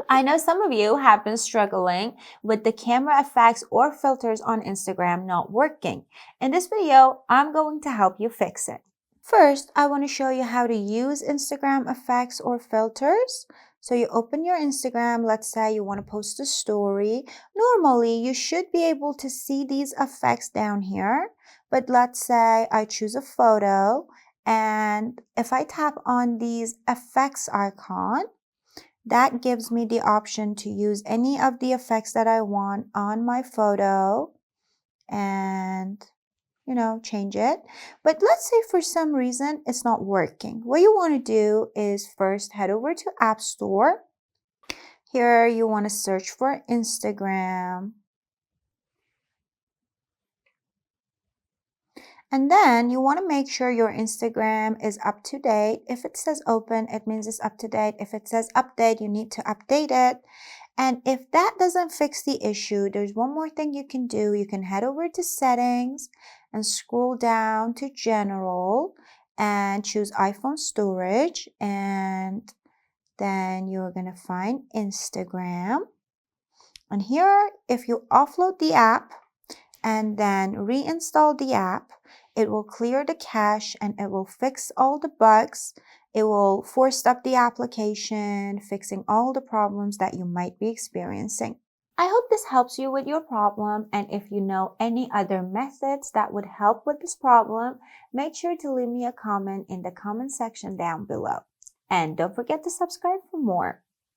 I know some of you have been struggling with the camera effects or filters on Instagram not working. In this video, I'm going to help you fix it. First, I want to show you how to use Instagram effects or filters. So you open your Instagram, let's say you want to post a story. Normally, you should be able to see these effects down here. But let's say I choose a photo, and if I tap on these effects icon, that gives me the option to use any of the effects that I want on my photo and, change it. But let's say for some reason it's not working. What you want to do is first head over to App Store. Here you want to search for Instagram. And then you want to make sure your Instagram is up to date. If it says open, it means it's up to date. If it says update, you need to update it. And if that doesn't fix the issue, there's one more thing you can do. You can head over to settings and scroll down to general and choose iPhone storage. And then you're going to find Instagram. And here, if you offload the app and then reinstall the app, it will clear the cache and it will fix all the bugs. It will force up the application, fixing all the problems that you might be experiencing. I hope this helps you with your problem, and if you know any other methods that would help with this problem, make sure to leave me a comment in the comment section down below. And don't forget to subscribe for more.